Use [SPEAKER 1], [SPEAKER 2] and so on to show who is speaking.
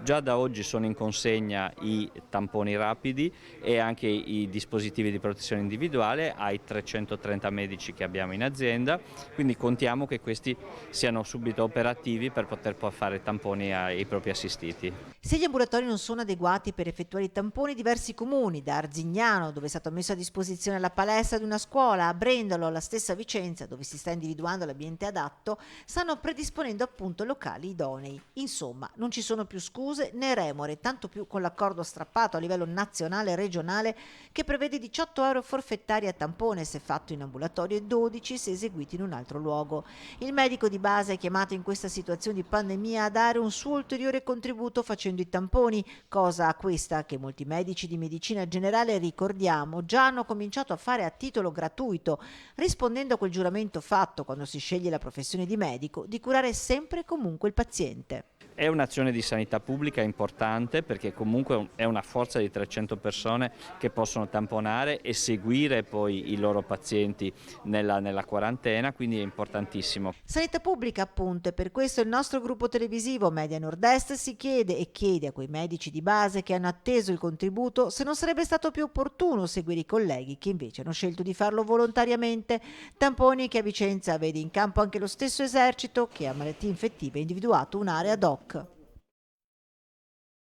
[SPEAKER 1] Già da oggi sono in consegna i tamponi rapidi e anche i dispositivi di protezione individuale ai 330 medici che abbiamo in azienda, quindi contiamo che questi siano subito operativi per poter poi fare tamponi ai propri assistiti.
[SPEAKER 2] Se gli ambulatori non sono adeguati per effettuare i tamponi, diversi comuni, da Arzignano, dove è stato messo a disposizione la palestra di una scuola, a Brendolo, alla stessa Vicenza, dove si sta individuando l'ambiente adatto, stanno predisponendo appunto locali idonei. Insomma, non ci sono più scuse né remore, tanto più con l'accordo strappato a livello nazionale e regionale che prevede 18 euro forfettari a tampone se fatto in ambulatorio e 12 se eseguito in un altro luogo. Il medico di base è chiamato in questa situazione di pandemia a dare un suo ulteriore contributo facendo i tamponi, cosa questa che molti medici di medicina generale, ricordiamo, già hanno cominciato a fare a titolo gratuito, rispondendo a quel giuramento fatto quando si sceglie la professione di medico di curare sempre e comunque il paziente.
[SPEAKER 1] È un'azione di sanità pubblica importante perché comunque è una forza di 300 persone che possono tamponare e seguire poi i loro pazienti nella quarantena, quindi è importantissimo.
[SPEAKER 2] Sanità pubblica appunto, e per questo il nostro gruppo televisivo Media Nord-Est si chiede e chiede a quei medici di base che hanno atteso il contributo se non sarebbe stato più opportuno seguire i colleghi che invece hanno scelto di farlo volontariamente, tamponi che a Vicenza vede in campo anche lo stesso esercito che a malattie infettive ha individuato un'area ad hoc.